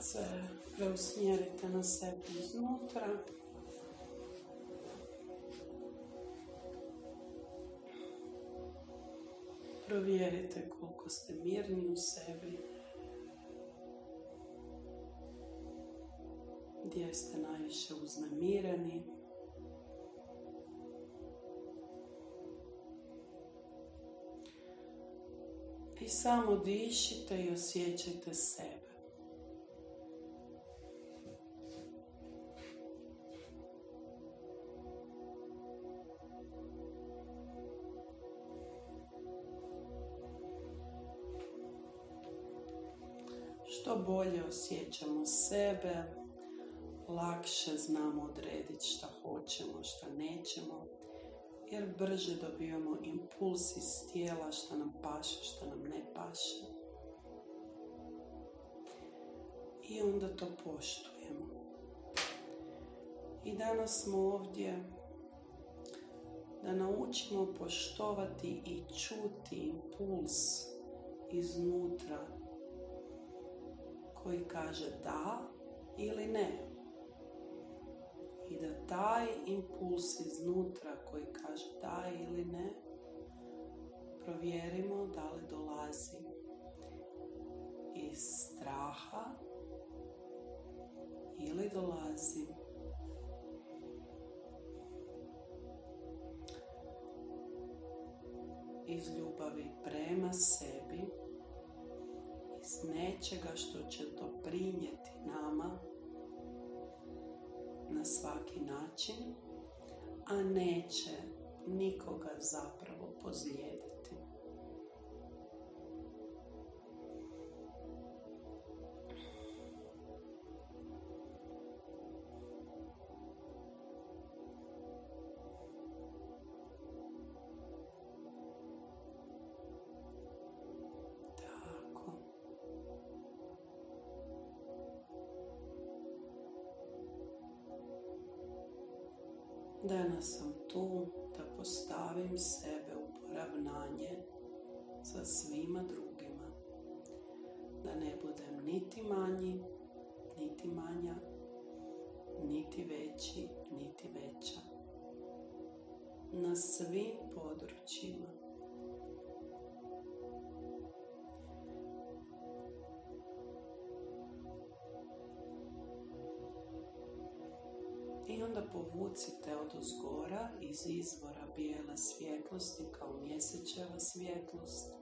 srce preusmjerite na sebe iznutra. Provjerite koliko ste mirni u sebi, gdje ste najviše uznemireni. I samo dišite i osjećajte sebe. Što bolje osjećamo sebe, lakše znamo odrediti šta hoćemo, šta nećemo, jer brže dobivamo impuls iz tijela šta nam paše, šta nam ne paše. I onda to poštujemo. I danas smo ovdje da naučimo poštovati i čuti impuls iznutra koji kaže da ili ne. I da taj impuls iznutra koji kaže da ili ne, provjerimo da li dolazi iz straha ili dolazi iz ljubavi prema sebi, iz nečega što će doprinijeti nama na svaki način, a neće nikoga zapravo pozlijediti. Danas sam tu da postavim sebe u poravnanje sa svima drugima, da ne budem niti manji, niti manja, niti veći, niti veća. Na svim područjima. I onda povucite odozgora iz izvora bijele svjetlosti kao mjesečeva svjetlost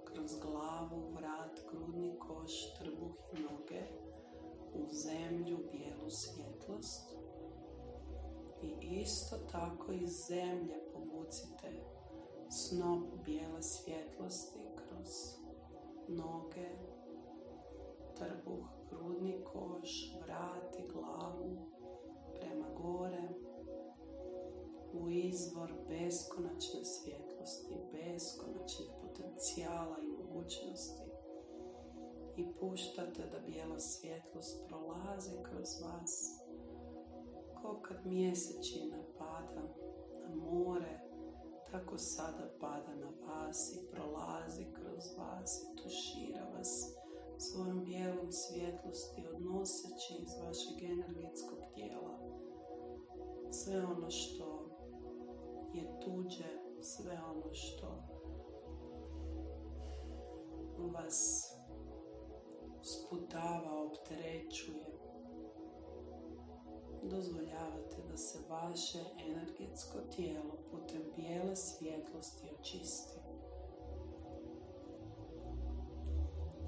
kroz glavu, vrat, grudni koš, trbuh i noge u zemlju bijelu svjetlost. I isto tako iz zemlje povucite snop bijele svjetlosti kroz noge, trbuh, grudni koš, vrat i glavu prema gore u izvor beskonačne svjetlosti, beskonačnih potencijala i mogućnosti. I puštate da bijela svjetlost prolazi kroz vas, kao kad mjesečina pada na more, tako sada pada na vas i prolazi kroz vas i tušira vas svojom bijelom svjetlosti, odnoseći iz vašeg energetskog tijela sve ono što je tuđe, sve ono što vas sputava, opterećuje. Dozvoljavate da se vaše energetsko tijelo putem bijele svjetlosti očisti.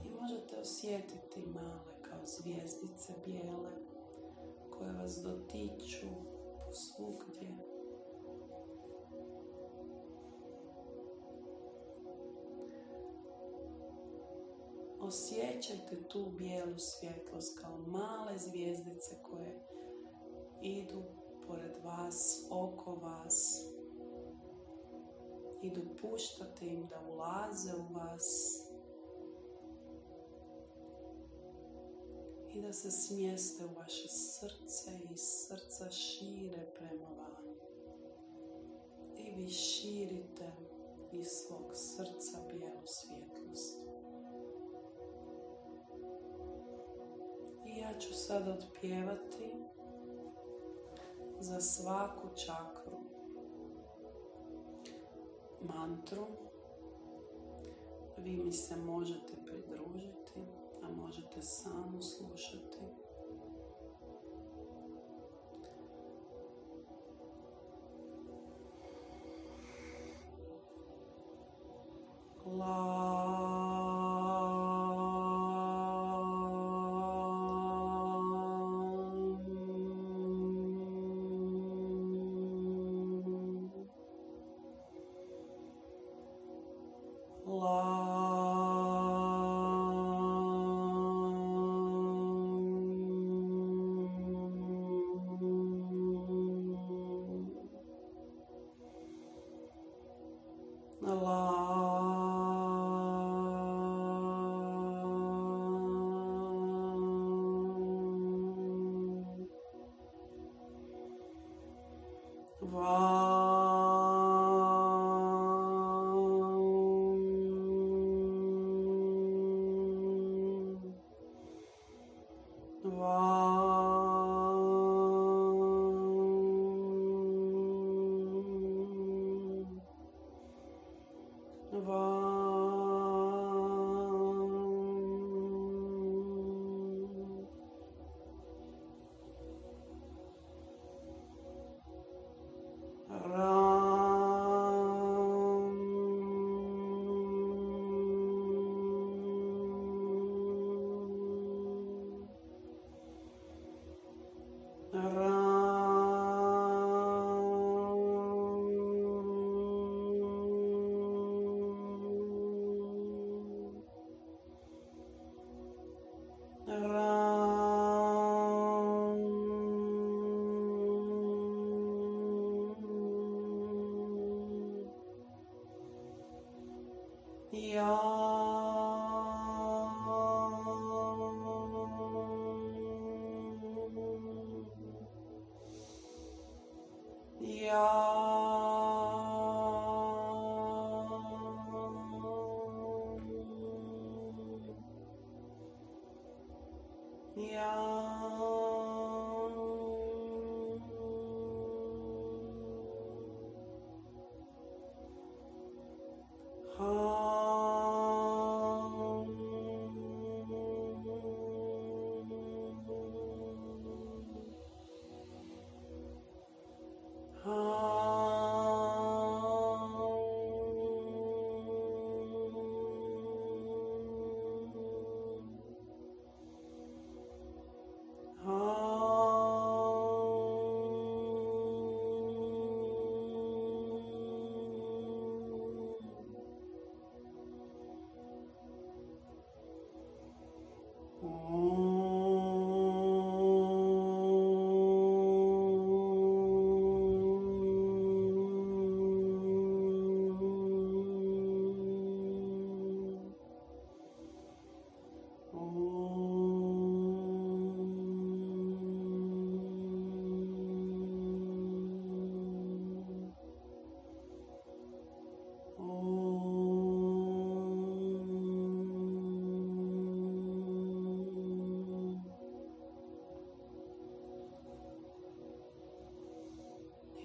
I možete osjetiti male kao zvjezdice bijele koje vas dotiču svugdje. Osjećajte tu bijelu svjetlost kao male zvjezdice koje idu pored vas, oko vas i dopuštate im da ulaze u vas i da se smjeste u vaše srce i iz srca šire prema van. I vi širite iz svog srca bijelu svjetlost. I Ja ću sada otpjevati za svaku čakru mantru. Vi mi se možete pridružiti, a možete samo slušati.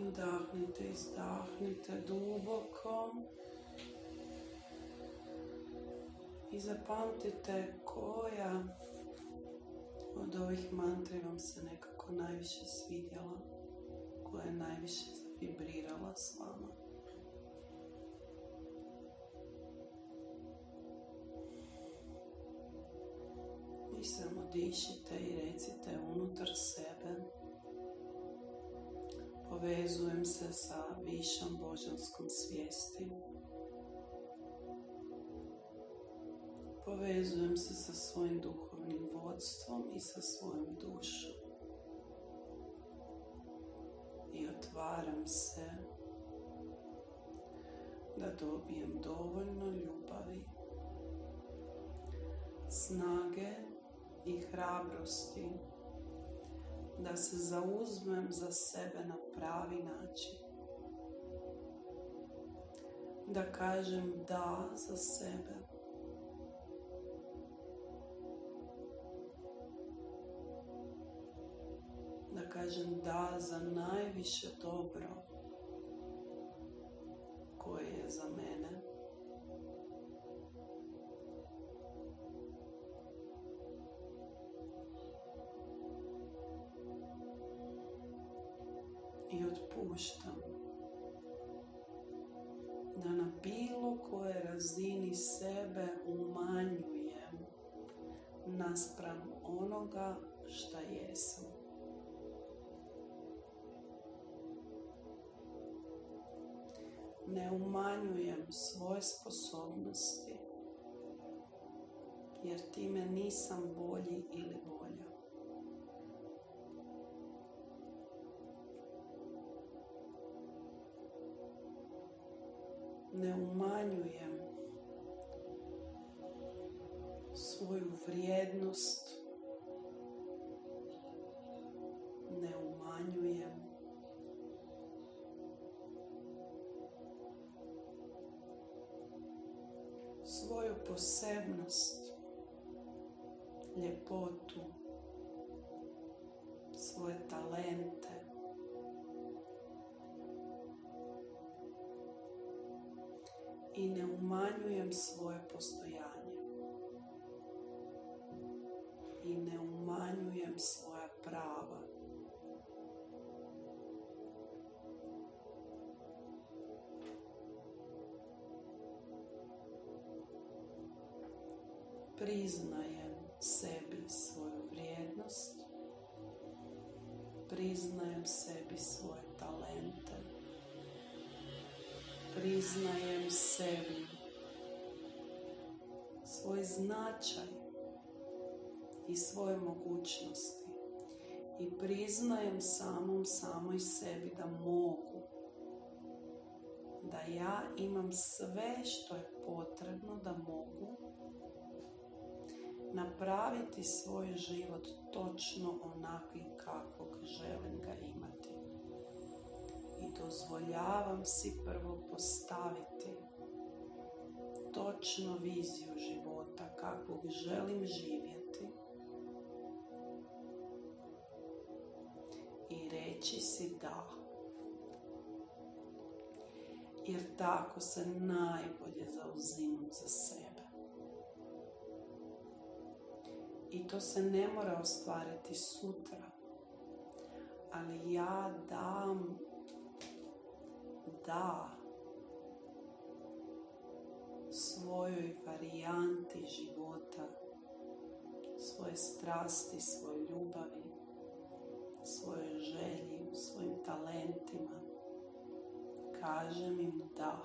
Udahnite, izdahnite duboko i zapamtite koja od ovih mantri vam se nekako najviše svidjela, koja je najviše vibrirala s vama. I samo dišite i recite unutar sebe: povezujem se sa višom božanskom svijesti. Povezujem se sa svojim duhovnim vodstvom i sa svojom dušom. I otvaram se da dobijem dovoljno ljubavi, snage i hrabrosti da se zauzmem za sebe na pravi način. Da kažem da za sebe. kažem da za najviše dobro koje je za mene. I otpuštam da na bilo kojoj razini sebe umanjujem naspram onoga šta jesam. Ne umanjujem svoje sposobnosti, jer time nisam bolji ili bolja. Ne umanjujem svoju vrijednost, ne umanjujem svoju posebnost, ljepotu, svoje talente. I ne umanjujem svoje postojanje. I ne umanjujem svoja prava. Priznajem sebi svoju vrijednost. Priznajem sebi svoje talente. Priznajem sebi svoj značaj i svoje mogućnosti i priznajem samoj sebi da mogu, da ja imam sve što je potrebno da mogu napraviti svoj život točno onakvim kakvog želim ga imati. I dozvoljavam si prvo postaviti točno viziju života kakvog želim živjeti i reći si da. Jer tako se najbolje zauzimam za sebe. I to se ne mora ostvariti sutra, ali ja dam da svojoj varijanti života, svoje strasti, svoje ljubavi, svoje želji, svojim talentima. Kažem im da.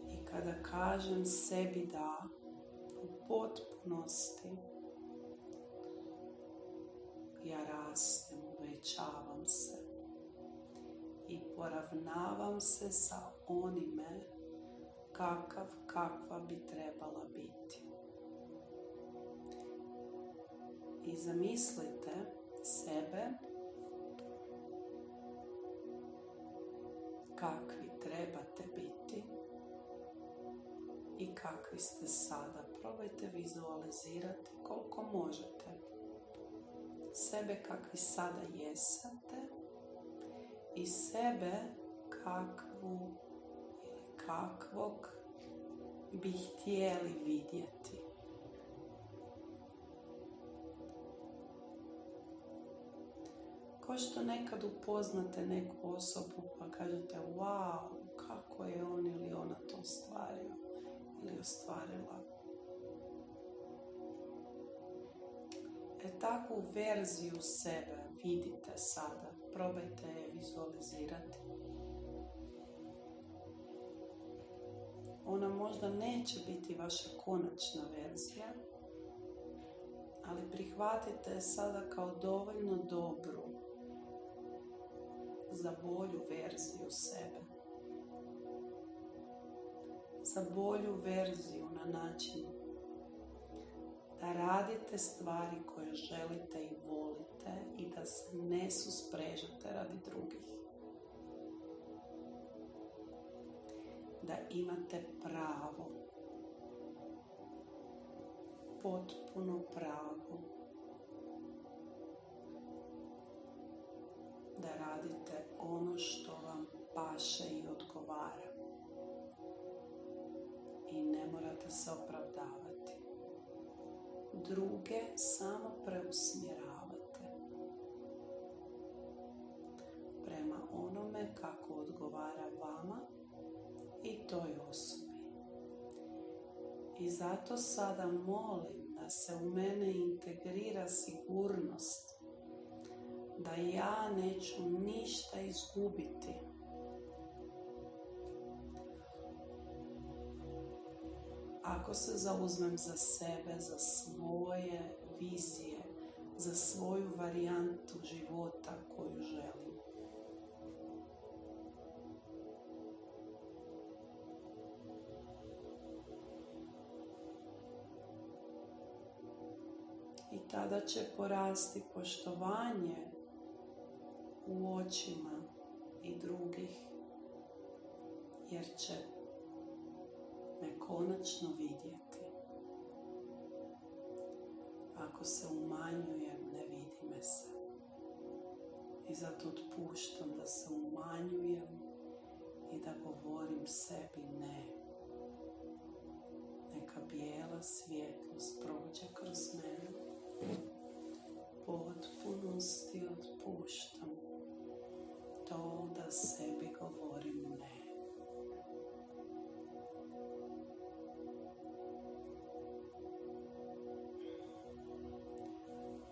I kada kažem sebi da, u potpunosti, ja rastem, uvećavam se i poravnavam se sa onime kakva bi trebala biti. I zamislite sebe kakvi trebate biti i kakvi ste sada. Probajte vizualizirati koliko možete sebe kakvi sada jesate i sebe kakvu ili kakvog bi htjeli vidjeti. Kao što nekad upoznate neku osobu pa kažete wow, kako je on ili ona to ostvario ili ostvarila. Takvu verziju sebe vidite sada, probajte je vizualizirati. Ona možda neće biti vaša konačna verzija, ali prihvatite je sada kao dovoljno dobru za bolju verziju sebe. Za bolju verziju na način da radite stvari koje želite i volite i da se ne susprežete radi drugih. Da imate pravo potpuno pravo da radite ono što vam paše i odgovara. I ne morate se opravdavati. Druge samo preusmjeravate prema onome kako odgovara vama i toj osobi. I zato sada molim da se u mene integrira sigurnost da ja neću ništa izgubiti. Ako se zauzmem za sebe, za svoje vizije, za svoju varijantu života koju želim. I tada će porasti poštovanje u očima i drugih, jer će me konačno vidjeti. Ako se umanjujem, ne vidi me se. I zato otpuštam da se umanjujem i da govorim sebi ne. Neka bijela svjetlost prođe kroz mene. Potpunosti otpuštam to da sebi govorim ne.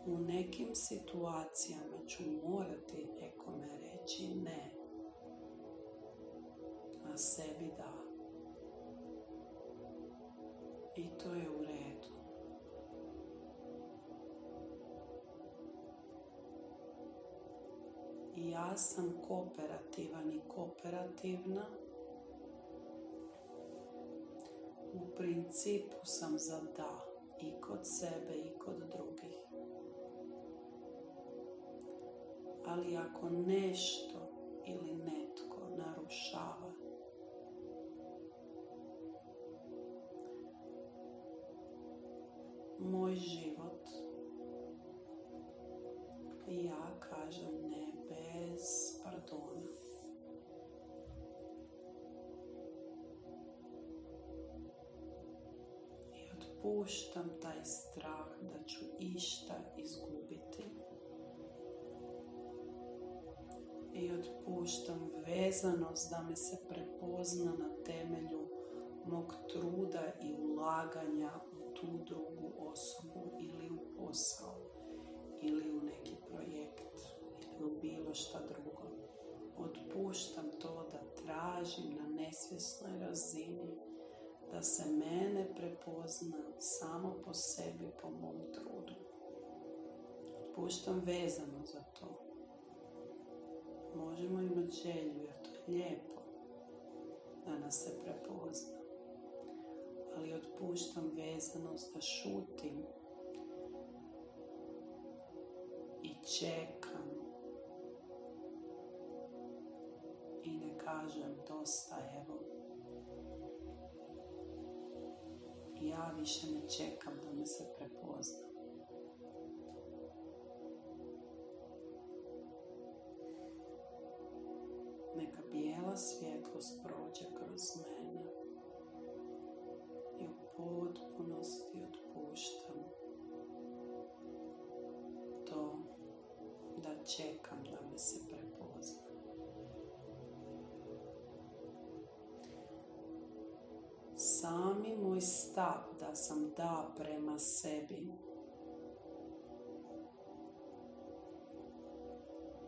U nekim situacijama ću morati nekome reći ne, a sebi da. I to je u redu. I ja sam kooperativan i kooperativna. U principu sam za da i kod sebe i kod drugih. Ali ako nešto ili netko narušava moj život, ja kažem ne bez pardona. I otpuštam taj strah da ću išta izgubiti. I otpuštam vezanost da me se prepozna na temelju mog truda i ulaganja u tu drugu osobu ili u posao ili u neki projekt ili u bilo šta drugo. Otpuštam to da tražim na nesvjesnoj razini da se mene prepozna samo po sebi, po mom trudu. Otpuštam vezano za to. Možemo imati želju, jer to je lijepo da nas se prepozna. Ali otpuštam vezanost da šutim i čekam i ne kažem dosta, evo. Ja više ne čekam da me se prepozna. Neka bijela svjetlost prođe kroz mene i u potpunosti otpuštam to da čekam da me se prepozna. Sami moj stav da sam da prema sebi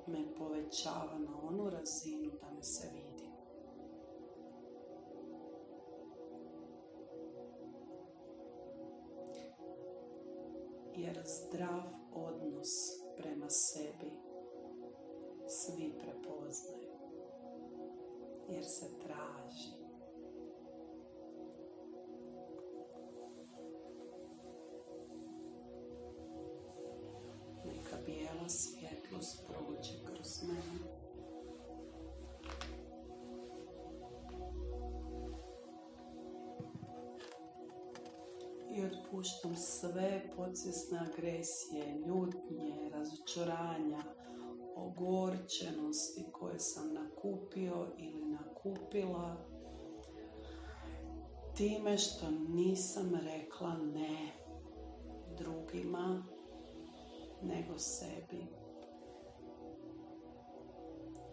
me povećava na onu razinu da me se vidi. Jer zdrav odnos prema sebi svi prepoznaju. Jer se traži. Neka bijela svjetlost prođe kroz mene. I otpuštam sve podsvjesne agresije, ljutnje, razočaranja, ogorčenosti koje sam nakupio ili nakupila time što nisam rekla ne drugima nego sebi.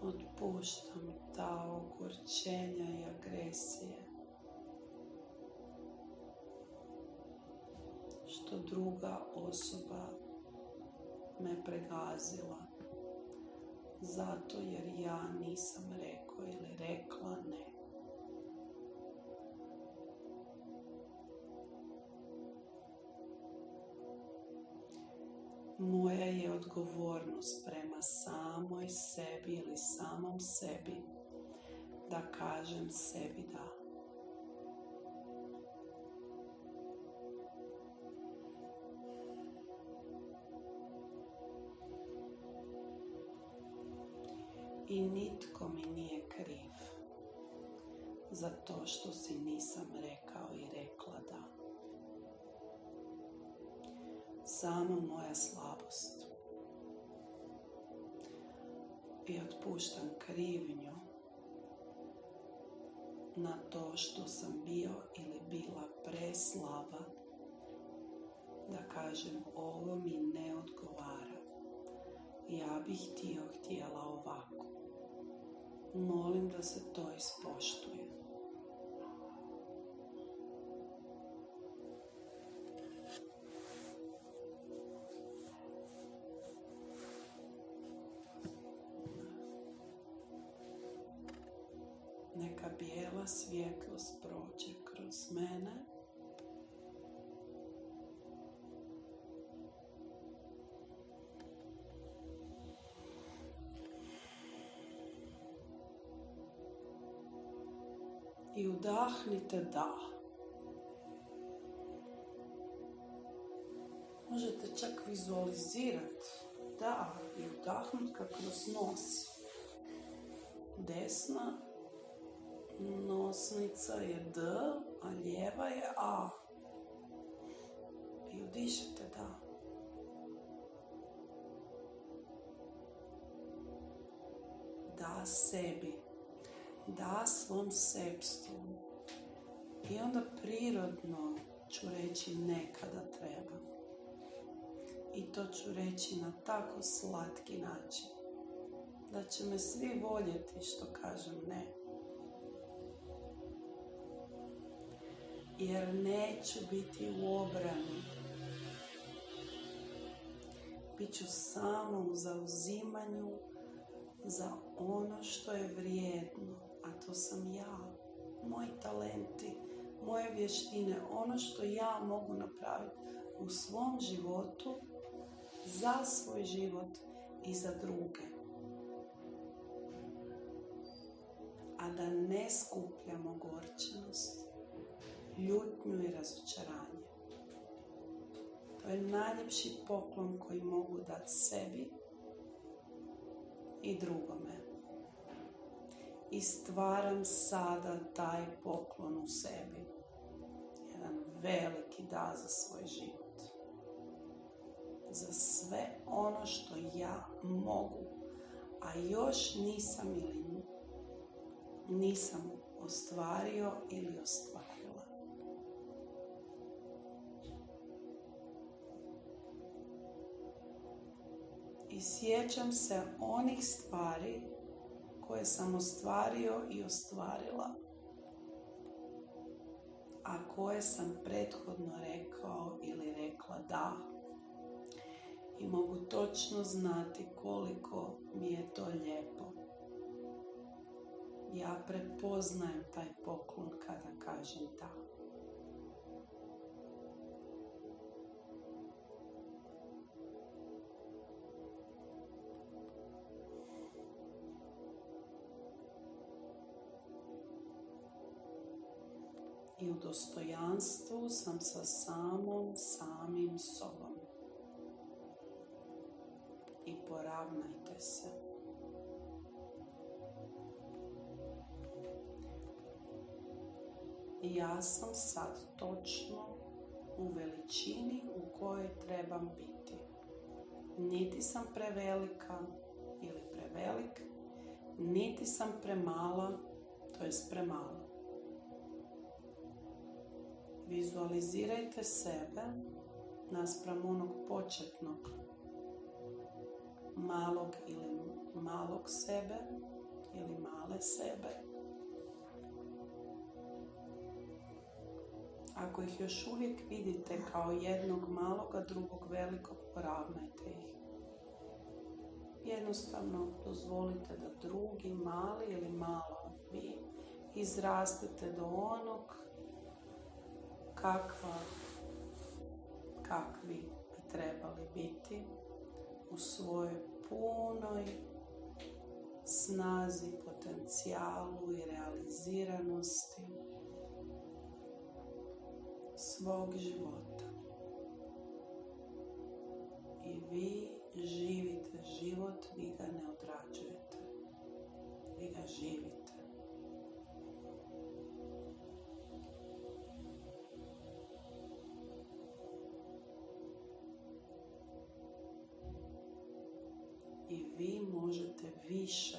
Otpuštam ta ogorčenja i agresije što druga osoba me pregazila zato jer ja nisam rekao ili rekla ne. Moja je odgovornost prema samoj sebi ili samom sebi da kažem sebi da. I nitko mi nije kriv za to što si nisam rekao i rekla da. Samo moja slabost. I otpuštam krivnju na to što sam bio ili bila preslaba da kažem ovo mi ne odgovara. Ja bih htjela ovako. Molim da se to ispoštuje. Neka bijela svjetlost prođe kroz mene. I udahnite da. Možete čak vizualizirati da i udahnuti ga kroz nos. Desna nosnica je D, a lijeva je A. I udišite da. Da sebi. Da svom sebstvu. I onda prirodno ću reći ne kada treba. I to ću reći na tako slatki način. Da će me svi voljeti što kažem ne. Jer neću biti u obrani. Biću samo u zauzimanju za ono što je vrijedno, a to sam ja, moji talenti, moje vještine, ono što ja mogu napraviti u svom životu, za svoj život i za druge. A da ne skupljam ogorčenost, ljutnju i razočaranje. To je najljepši poklon koji mogu dati sebi i drugome. I stvaram sada taj poklon u sebi. Jedan veliki da za svoj život. Za sve ono što ja mogu, a još nisam ostvario ili ostvarila. I sjećam se onih stvari koje sam ostvario i ostvarila, a koje sam prethodno rekao ili rekla da. I mogu točno znati koliko mi je to lijepo. Ja prepoznajem taj poklon kada kažem da. I u dostojanstvu sam sa samim sobom. I poravnajte se. I ja sam sad točno u veličini u kojoj trebam biti. Niti sam prevelika ili prevelik, niti sam premala, to jest premala. Vizualizirajte sebe naspram onog početnog malog ili malog sebe ili male sebe. Ako ih još uvijek vidite kao jednog malog, a drugog velikog, poravnajte ih. Jednostavno dozvolite da drugi mali ili malo vi izrastete do onog kakvi bi trebali biti u svojoj punoj snazi, potencijalu i realiziranosti svog života. I vi živite život, vi ga ne odrađujete, vi ga živite. I vi možete više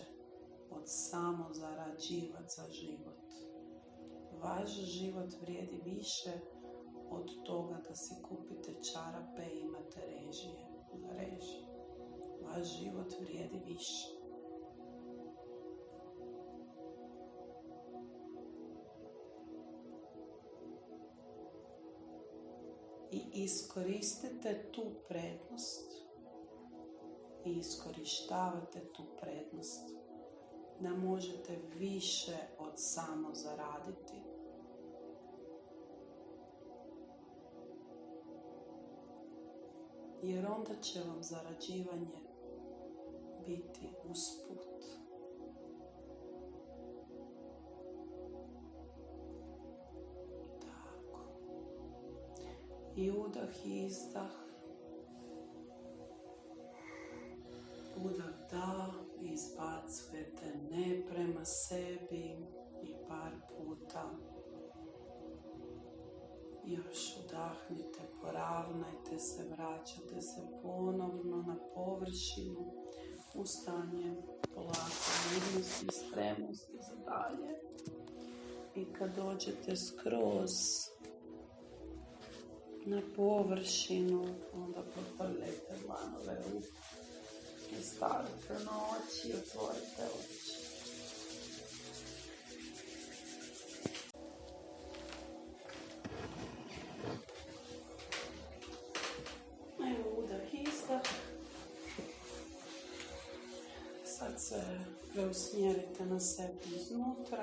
od samo zarađivati za život. Vaš život vrijedi više od toga da si kupite čarape i imate režije za režije. Vaš život vrijedi više. I iskoristite tu prednost i iskorištavate tu prednost da možete više od samo zaraditi. Jer onda će vam zarađivanje biti usput. Tako. I udah i izdah. Udah da, izbacujete ne prema sebi i par puta. Još udahnite, poravnajte se, vraćate se ponovno na površinu u stanje polako mirnosti i spremnosti za dalje. I kad dođete skroz na površinu, onda potrljajte dlanove ruku i stavite na oči i otvorite oči. Sad se preusmjerite na sebe iznutra.